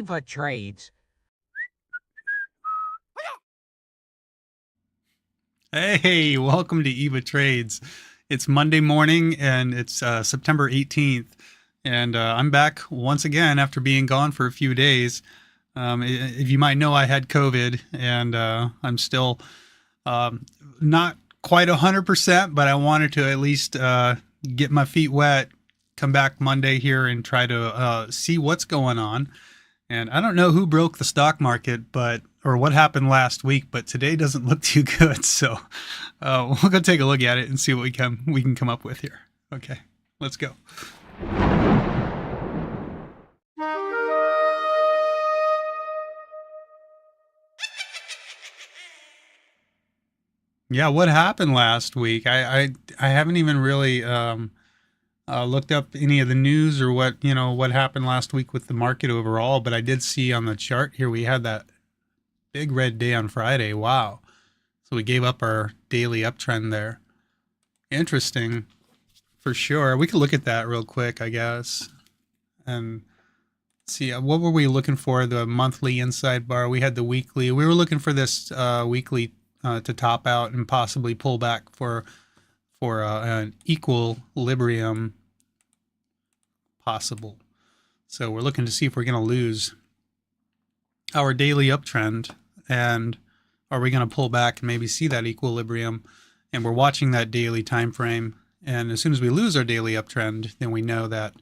Eva Trades. Hey, welcome to Eva Trades. It's Monday morning and it's September 18th. And I'm back once again after being gone for a few days. If you might know, I had COVID and I'm still not quite 100%, but I wanted to at least get my feet wet, come back Monday here and try to see what's going on. And I don't know who broke the stock market, or what happened last week, but today doesn't look too good. So we'll go take a look at it and see what we can come up with here. Okay, let's go. Yeah, what happened last week? I haven't even really looked up any of the news or what happened last week with the market overall. But I did see on the chart here we had that big red day on Friday. Wow. So we gave up our daily uptrend there. Interesting, for sure. We could look at that real quick, I guess, and see what were we looking for. The monthly inside bar. We had the weekly. We were looking for this weekly to top out and possibly pull back for an equilibrium possible. So we're looking to see if we're going to lose our daily uptrend, and are we going to pull back and maybe see that equilibrium? And we're watching that daily time frame, and as soon as we lose our daily uptrend, then we know that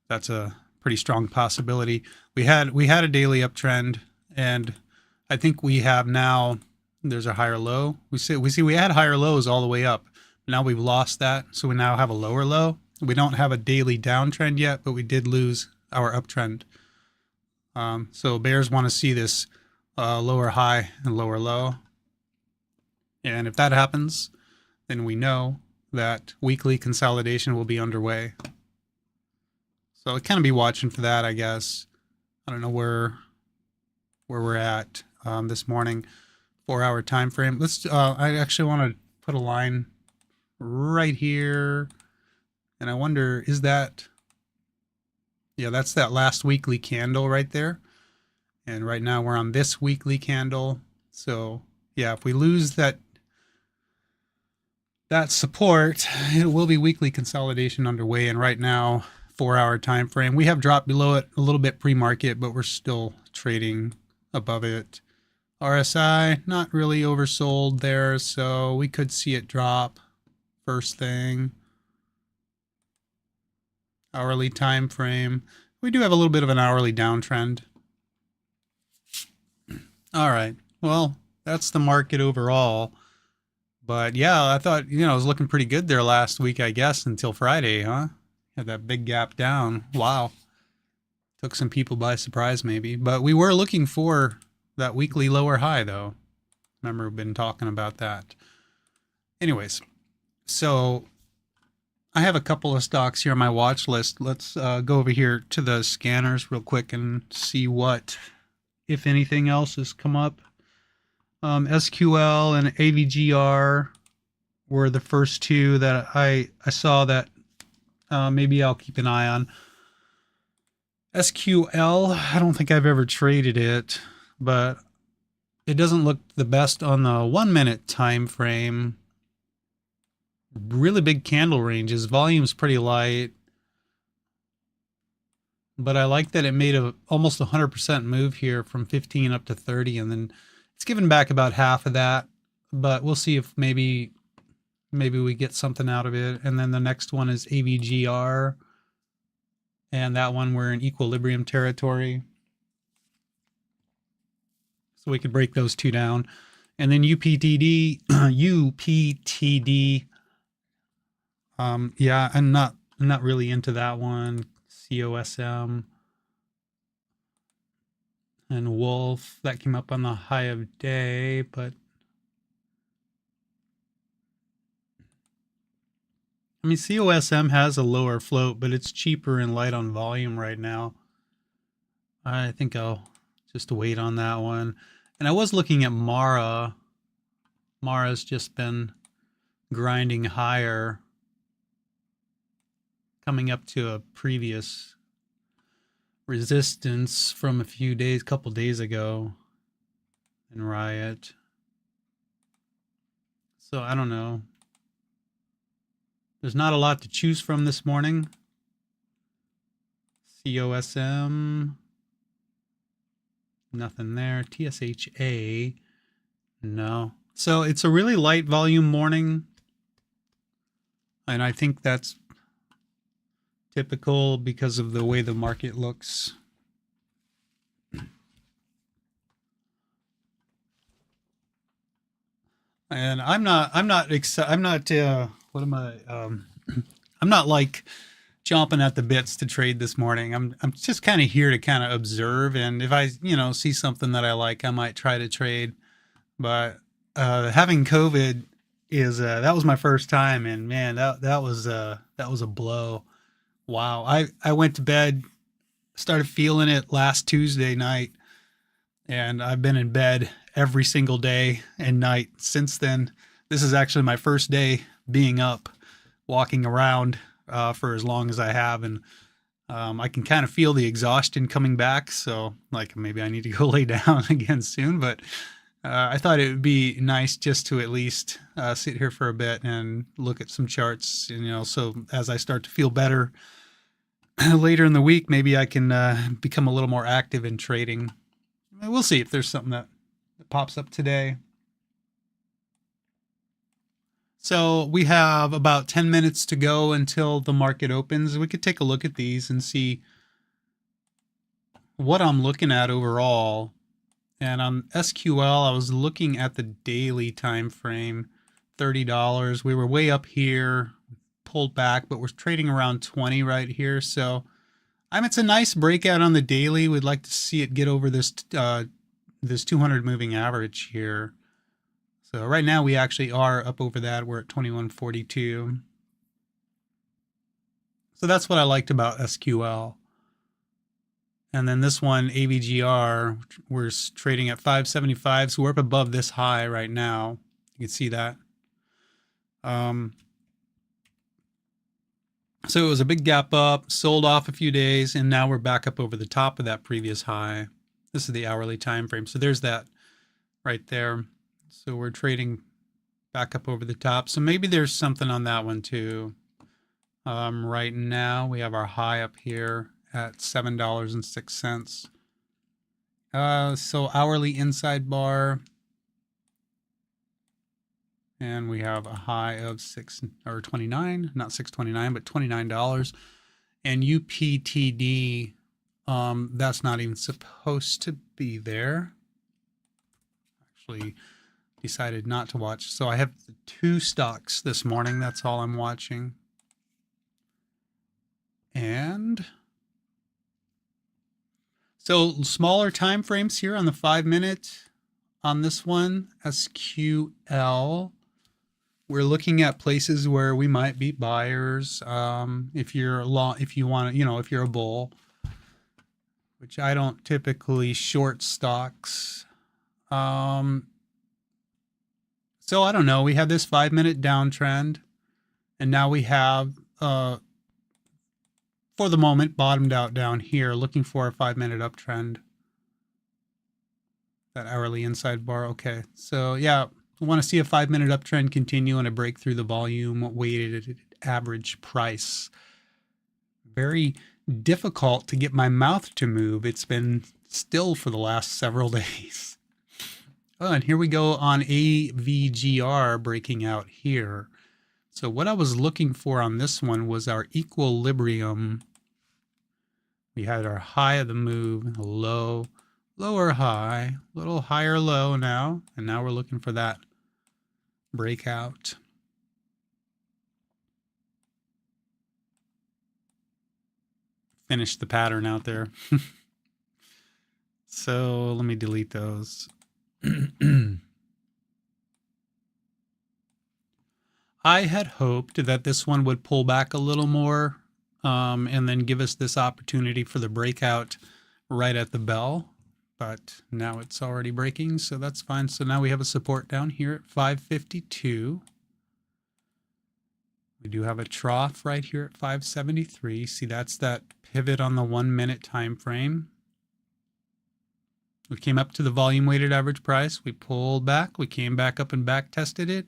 that's a pretty strong possibility. We had a daily uptrend, and I think we have now. There's a higher low. We had higher lows all the way up. Now we've lost that, so we now have a lower low. We don't have a daily downtrend yet, but we did lose our uptrend. So bears want to see this lower high and lower low. And if that happens, then we know that weekly consolidation will be underway. So I'll kind of be watching for that, I guess. I don't know where we're at this morning. 4-hour time frame. I actually want to put a line right here, and I wonder, is that, yeah, that's that last weekly candle right there. And right now we're on this weekly candle. So yeah, if we lose that support, it will be weekly consolidation underway. And right now, 4-hour time frame, we have dropped below it a little bit pre-market, but we're still trading above it. RSI, not really oversold there, so we could see it drop first thing. Hourly time frame, we do have a little bit of an hourly downtrend. All right, well, that's the market overall. But yeah, I thought, it was looking pretty good there last week, I guess, until Friday, huh? Had that big gap down. Wow. Took some people by surprise maybe, but we were looking for that weekly lower high, though. Remember, we've been talking about that. Anyways, so I have a couple of stocks here on my watch list. Let's go over here to the scanners real quick and see what, if anything else, has come up. SQL and AVGR were the first two that I saw that maybe I'll keep an eye on. SQL, I don't think I've ever traded it, but it doesn't look the best on the 1 minute time frame. Really big candle ranges. Volume's pretty light, but I like that it made almost 100% move here from 15 up to 30, and then it's given back about half of that. But we'll see if maybe we get something out of it. And then the next one is AVGR, and that one we're in equilibrium territory. So we could break those two down. And then UPTD, yeah, I'm not really into that one. COSM and Wolf, that came up on the high of day, but I mean, COSM has a lower float, but it's cheaper and light on volume right now. I think I'll just wait on that one. And I was looking at Mara. Mara's just been grinding higher, coming up to a previous resistance from a couple days ago in Riot. So I don't know. There's not a lot to choose from this morning. COSM, nothing there. TSHA, no. So it's a really light volume morning, and I think that's typical because of the way the market looks. And I'm not like chomping at the bits to trade this morning. I'm just kind of here to kind of observe, and if I see something that I like, I might try to trade. But having COVID that was my first time, and man, that was a blow. Wow, I went to bed, started feeling it last Tuesday night, and I've been in bed every single day and night since then. This is actually my first day being up, walking around for as long as I have, and I can kind of feel the exhaustion coming back. So like maybe I need to go lay down again soon, but I thought it would be nice just to at least sit here for a bit and look at some charts, so as I start to feel better later in the week, maybe I can become a little more active in trading. We'll see if there's something that pops up today. So we have about 10 minutes to go until the market opens. We could take a look at these and see what I'm looking at overall. And on SQL, I was looking at the daily time frame, $30. We were way up here, pulled back, but we're trading around 20 right here. So it's a nice breakout on the daily. We'd like to see it get over this 200 moving average here. So right now we actually are up over that. We're at 2142. So that's what I liked about SQL. And then this one, AVGR, we're trading at 575. So we're up above this high right now. You can see that. So it was a big gap up, sold off a few days, and now we're back up over the top of that previous high. This is the hourly time frame. So there's that right there. So we're trading back up over the top. So maybe there's something on that one too. Right now we have our high up here at $7.06. So hourly inside bar. And we have a high of $29, not $6.29, but $29. And UPTD, that's not even supposed to be there. Actually decided not to watch. So I have 2 stocks this morning. That's all I'm watching. And so smaller time frames here on the 5-minute on this one, SQL. We're looking at places where we might be buyers. If you're if you're a bull, which I don't typically short stocks. So I don't know. We have this 5-minute downtrend, and now we have, for the moment, bottomed out down here, looking for a 5-minute uptrend. That hourly inside bar. Okay. So yeah, we want to see a 5-minute uptrend continue and a break through the volume weighted average price. Very difficult to get my mouth to move. It's been still for the last several days. Oh, and here we go on AVGR breaking out here. So what I was looking for on this one was our equilibrium. We had our high of the move, low, lower high, a little higher low now, and now we're looking for that breakout. Finish the pattern out there. So let me delete those. I had hoped that this one would pull back a little more and then give us this opportunity for the breakout right at the bell. But now it's already breaking, so that's fine. So now we have a support down here at 552. We do have a trough right here at 573. See, that's that pivot on the 1 minute time frame. We came up to the volume weighted average price. We pulled back. We came back up and back tested it.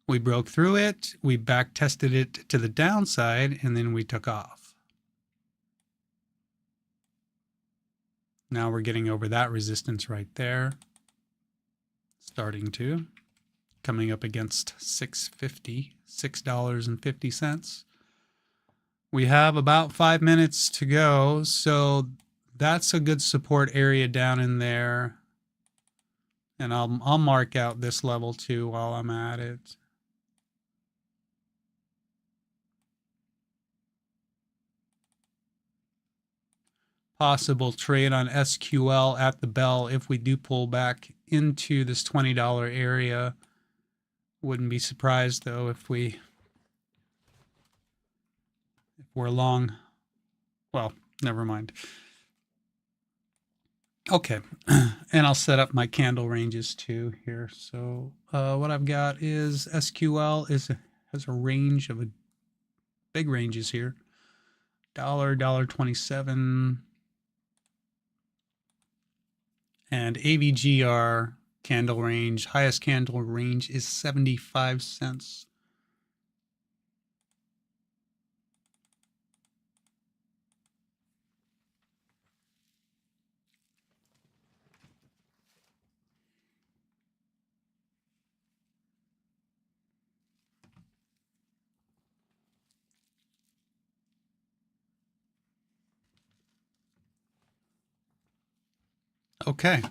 We broke through it. We back tested it to the downside, and then we took off. Now we're getting over that resistance right there. Starting to. Coming up against $6.50. We have about 5 minutes to go, so that's a good support area down in there. And I'll mark out this level too while I'm at it. Possible trade on SQL at the bell if we do pull back into this $20 area. Wouldn't be surprised though if we're long. Well, never mind. Okay, and I'll set up my candle ranges too here. So what I've got is SQL has a range of big ranges here. $1.27. And AVGR candle range, highest candle range is 75 cents. Okay.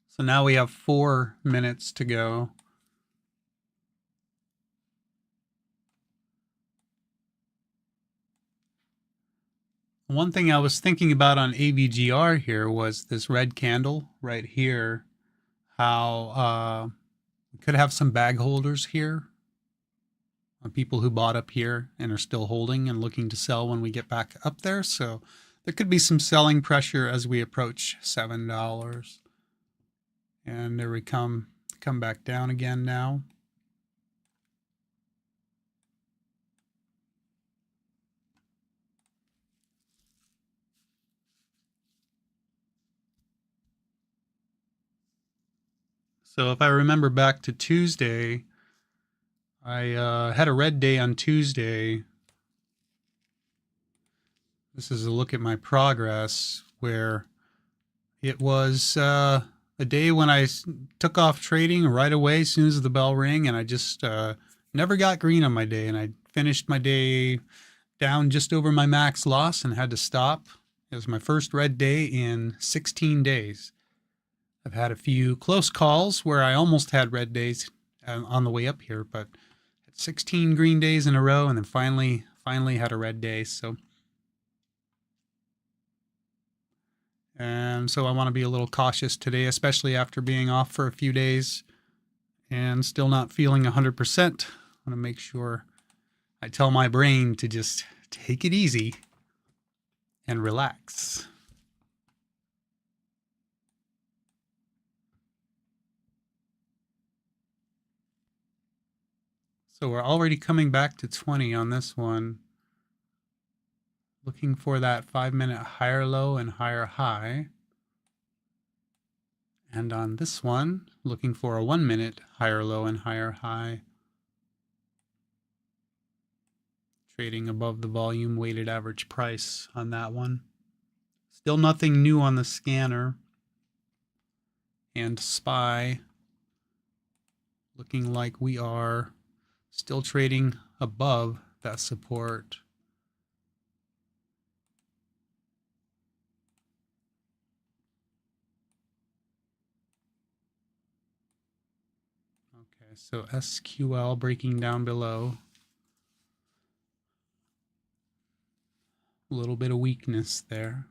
So now we have 4 minutes to go. One thing I was thinking about on AVGR here was this red candle right here. How we could have some bag holders here. People who bought up here and are still holding and looking to sell when we get back up there. So there could be some selling pressure as we approach $7. And there we come back down again now. So if I remember back to Tuesday, I had a red day on Tuesday. This is a look at my progress where it was a day when I took off trading right away as soon as the bell rang, and I just never got green on my day, and I finished my day down just over my max loss and had to stop. It was my first red day in 16 days. I've had a few close calls where I almost had red days on the way up here, but 16 green days in a row, and then finally had a red day. So I want to be a little cautious today, especially after being off for a few days and still not feeling 100%. I want to make sure I tell my brain to just take it easy and relax. So we're already coming back to 20 on this one. Looking for that 5 minute higher low and higher high. And on this one, looking for a 1 minute higher low and higher high. Trading above the volume weighted average price on that one. Still nothing new on the scanner. And SPY looking like we are still trading above that support. Okay, so SQL breaking down below. A little bit of weakness there.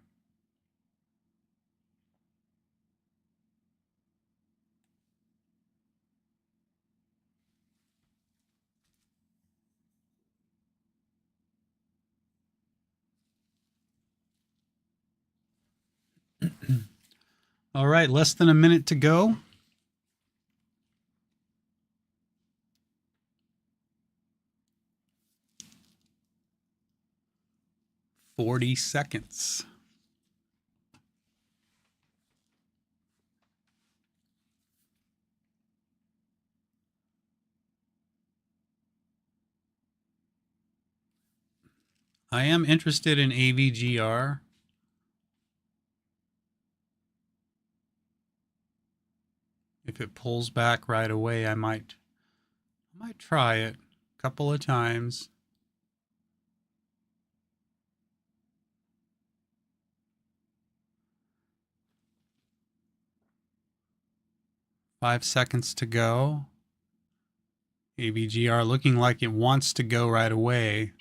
All right, less than a minute to go. 40 seconds. I am interested in AVGR. If it pulls back right away, I might try it a couple of times. Five seconds to go. AVGR looking like it wants to go right away.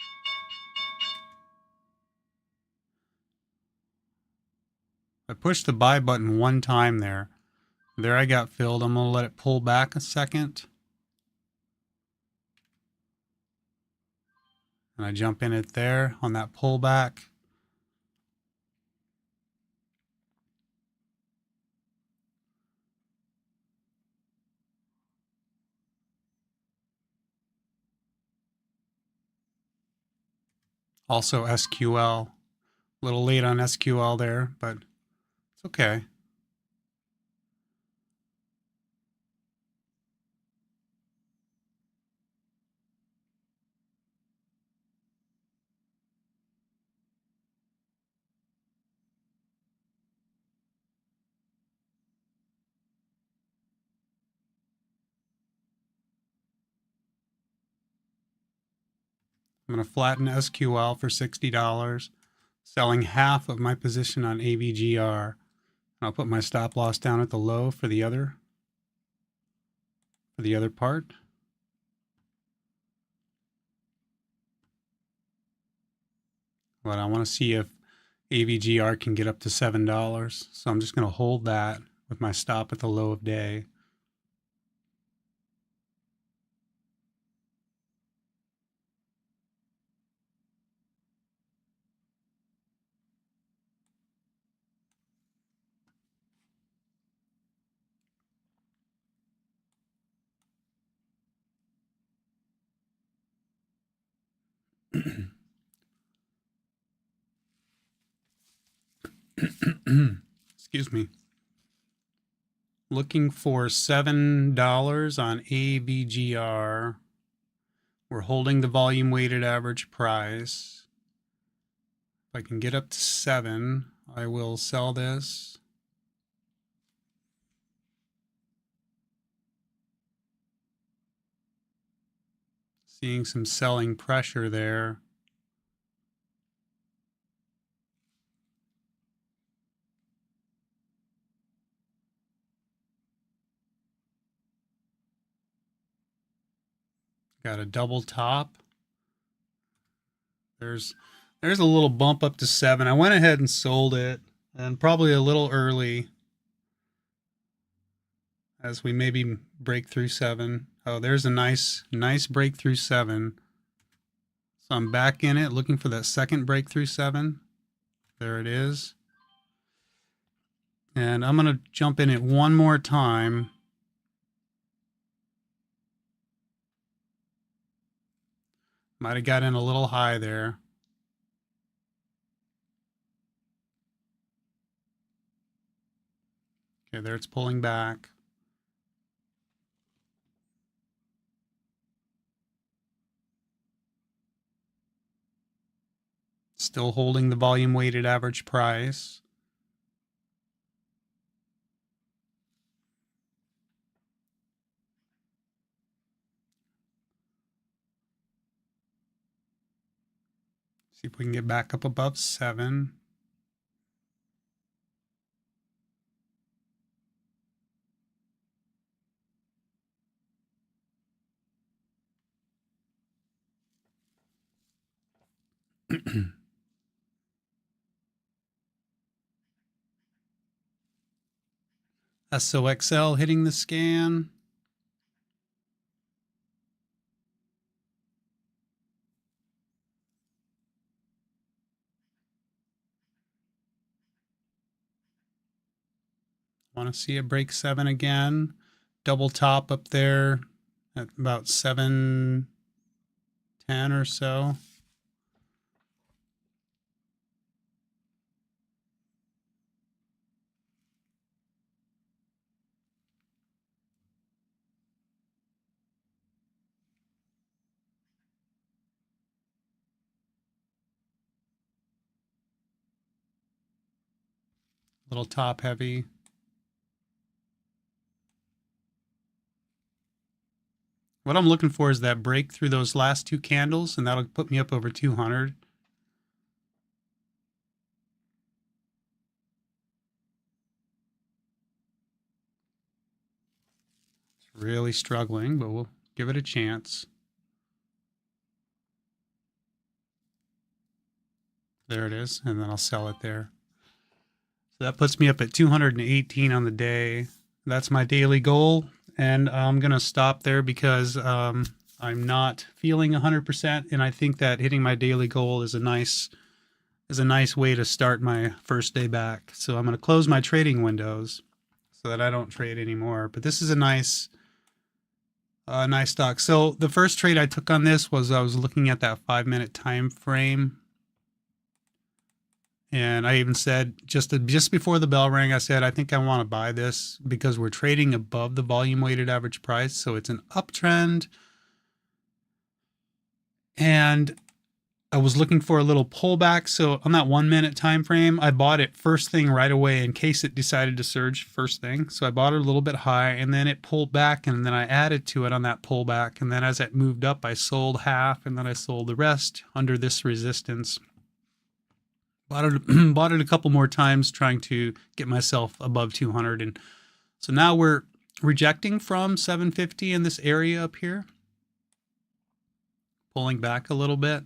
I pushed the buy button one time there. There I got filled. I'm going to let it pull back a second. And I jump in it there on that pullback. Also SQL. A little late on SQL there, but it's okay. I'm going to flatten SQL for $60, selling half of my position on AVGR. I'll put my stop loss down at the low for the other part. But I want to see if AVGR can get up to $7. So I'm just going to hold that with my stop at the low of day. Excuse me. Looking for $7 on AVGR. We're holding the volume weighted average price. If I can get up to 7, I will sell this. Seeing some selling pressure there. Got a double top. There's a little bump up to 7. I went ahead and sold it, and probably a little early, as we maybe break through 7. Oh, there's a nice breakthrough 7. So I'm back in it, looking for that second breakthrough 7. There it is. And I'm going to jump in it one more time. Might have got in a little high there. Okay, there it's pulling back. Still holding the volume weighted average price. See if we can get back up above 7. SOXL hitting the scan. Want to see it break 7 again. Double top up there at about 7.10 or so. little top heavy. What I'm looking for is that break through those last two candles, and that'll put me up over 200. It's really struggling, but we'll give it a chance. There it is, and then I'll sell it there. So that puts me up at 218 on the day. That's my daily goal. And I'm going to stop there because I'm not feeling 100%. And I think that hitting my daily goal is a nice way to start my first day back. So I'm going to close my trading windows so that I don't trade anymore. But this is a nice stock. So the first trade I took on this was I was looking at that 5-minute time frame. And I even said just before the bell rang, I said, I think I want to buy this because we're trading above the volume weighted average price. So it's an uptrend. And I was looking for a little pullback. So on that 1-minute time frame, I bought it first thing right away in case it decided to surge first thing. So I bought it a little bit high and then it pulled back and then I added to it on that pullback. And then as it moved up, I sold half and then I sold the rest under this resistance. Bought it a couple more times trying to get myself above 200. And so now we're rejecting from 750 in this area up here, pulling back a little bit.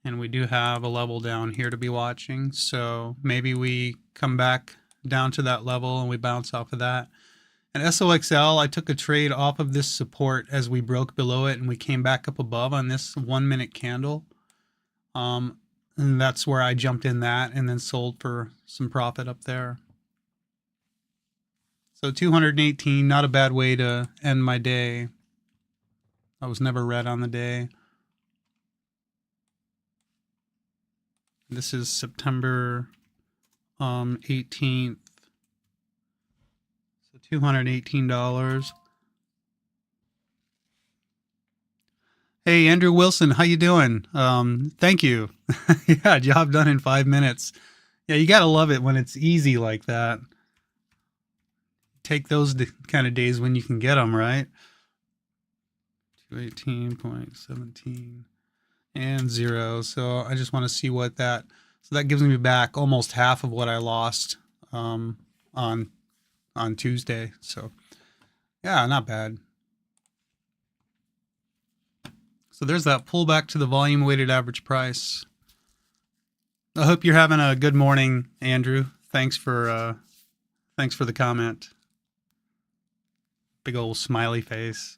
And we do have a level down here to be watching. So maybe we come back down to that level and we bounce off of that. And SOXL, I took a trade off of this support as we broke below it and we came back up above on this 1-minute candle. And that's where I jumped in that and then sold for some profit up there. So 218, not a bad way to end my day. I was never red on the day. This is September 18th. So $218. Hey, Andrew Wilson, how you doing? Thank you. Yeah, job done in 5 minutes. Yeah, you got to love it when it's easy like that. Take those kind of days when you can get them, right? 218.17 and 0. So I just want to see what that... So that gives me back almost half of what I lost on Tuesday. So, yeah, not bad. So there's that pullback to the volume weighted average price. I hope you're having a good morning, Andrew. Thanks for the comment. Big old smiley face.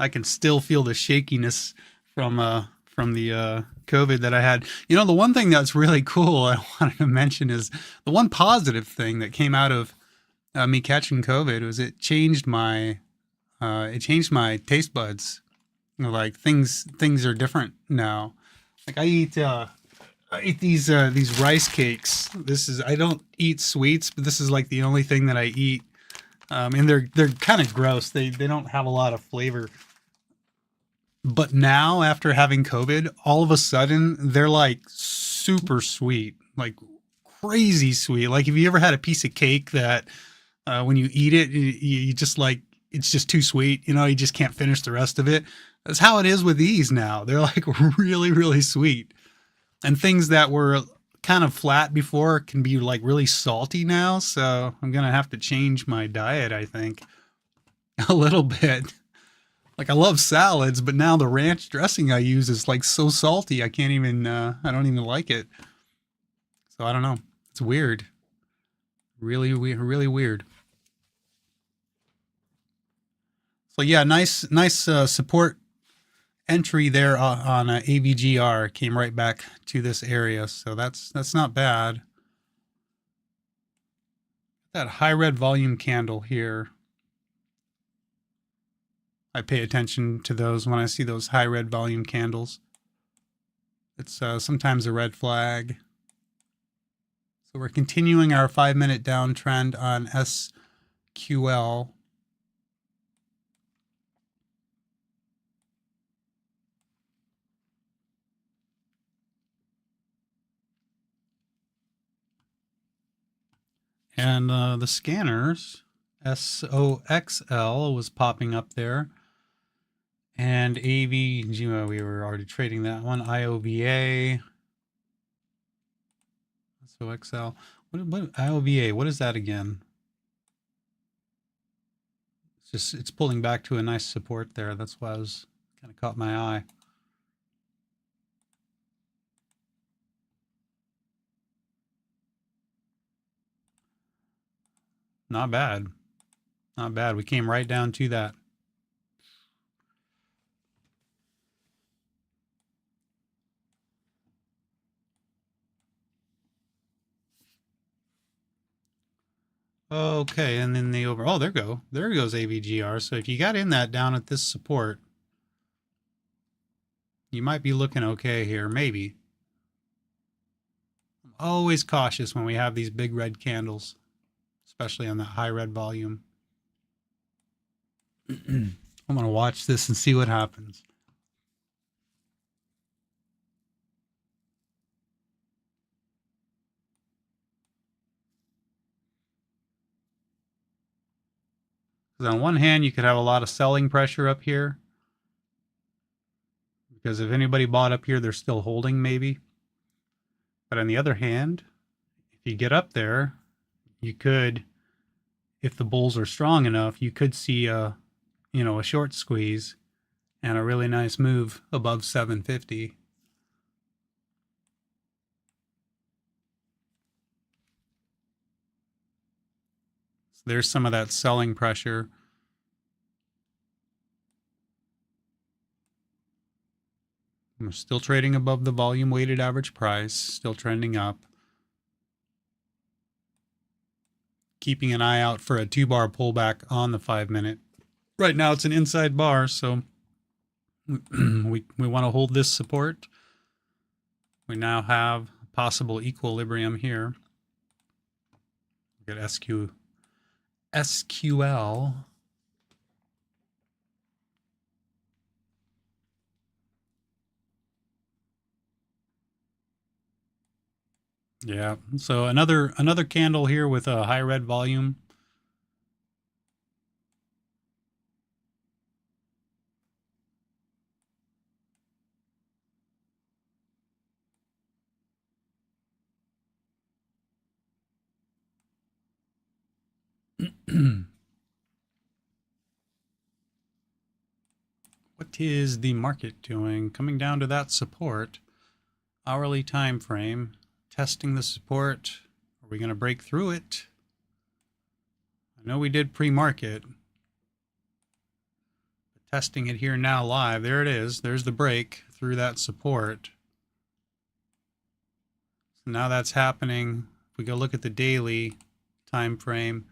I can still feel the shakiness from the COVID that I had. You know, the one thing that's really cool I wanted to mention is the one positive thing that came out of me catching COVID was it changed my taste buds. You know, like things are different now. Like I eat these rice cakes. I don't eat sweets, but this is like the only thing that I eat. And they're kind of gross. They don't have a lot of flavor. But now, after having COVID, all of a sudden, they're like super sweet, like crazy sweet. Like, have you ever had a piece of cake that when you eat it, you just like, it's just too sweet, you know, you just can't finish the rest of it? That's how it is with these now. They're like really, really sweet. And things that were kind of flat before can be like really salty now. So I'm going to have to change my diet, I think, a little bit. Like I love salads, but now the ranch dressing I use is like so salty. I can't even, I don't even like it. So I don't know. It's weird. Really weird. So yeah, nice support entry there on AVGR. Came right back to this area. So that's not bad. That high red volume candle here. I pay attention to those when I see those high red volume candles. It's sometimes a red flag. So we're continuing our 5-minute downtrend on SQL. And the scanners, SOXL was popping up there. And AVG, we were already trading that one. IOVA, SOXL. What IOVA? What is that again? It's pulling back to a nice support there. That's why I was kind of caught my eye. Not bad. Not bad. We came right down to that. Okay, and then oh, there goes AVGR. So if you got in that down at this support, you might be looking okay here, maybe. I'm always cautious when we have these big red candles, especially on that high red volume. I'm going to watch this and see what happens. Because on one hand, you could have a lot of selling pressure up here. Because if anybody bought up here, they're still holding maybe. But on the other hand, if you get up there, you could, if the bulls are strong enough, you could see a short squeeze and a really nice move above 750. So there's some of that selling pressure. We're still trading above the volume weighted average price, still trending up. Keeping an eye out for a 2-bar pullback on the 5-minute. Right now it's an inside bar, so we want to hold this support. We now have possible equilibrium here. Look at SQL. Yeah, so another candle here with a high red volume. What is the market doing? Coming down to that support, hourly time frame, testing the support. Are we going to break through it? I know we did pre-market. Testing it here now live. There it is. There's the break through that support. So now that's happening. If we go look at the daily time frame,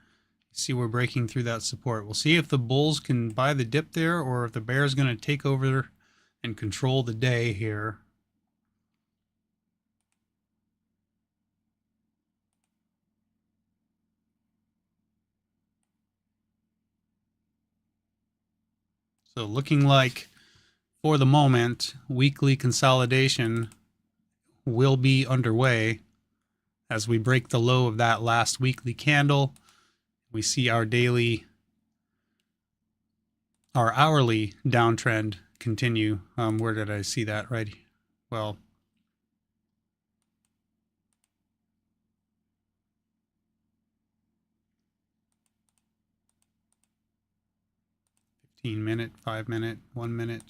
see we're breaking through that support. We'll see if the bulls can buy the dip there or if the bear is going to take over and control the day here. So looking like, for the moment, weekly consolidation will be underway as we break the low of that last weekly candle. We see our hourly downtrend continue. Where did I see that? Right. Well, minute, 5 minute, 1 minute.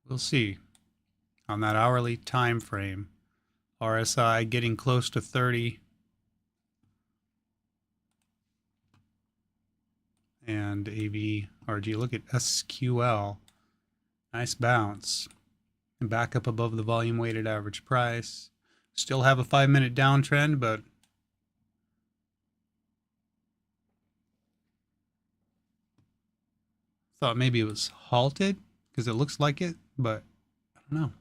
We'll see on that hourly time frame. RSI getting close to 30. And AVRG, look at SQL. Nice bounce. And back up above the volume weighted average price. Still have a 5-minute downtrend, but thought maybe it was halted because it looks like it, but I don't know.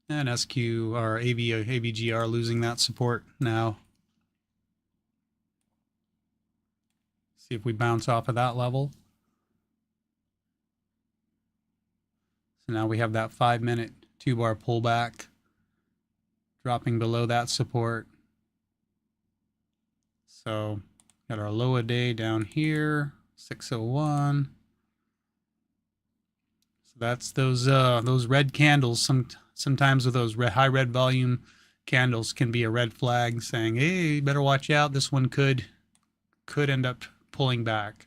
And AVGR losing that support now. See if we bounce off of that level. So now we have that 5-minute 2-bar pullback, dropping below that support. So got our low a day down here, 601. So that's those red candles. Sometimes with those high red volume candles can be a red flag saying, hey, you better watch out. This one could end up pulling back.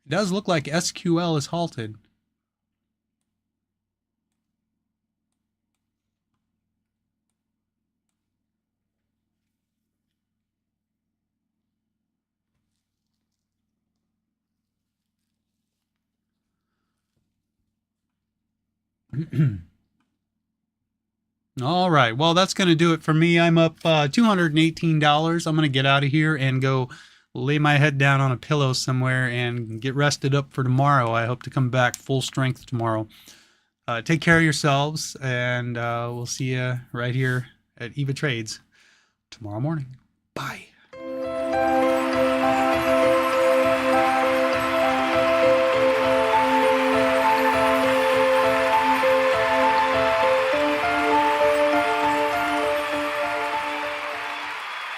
It does look like SQL is halted. All right. Well, that's going to do it for me. I'm up $218. I'm going to get out of here and go lay my head down on a pillow somewhere and get rested up for tomorrow. I hope to come back full strength tomorrow. Take care of yourselves, and we'll see you right here at Eva Trades tomorrow morning. Bye.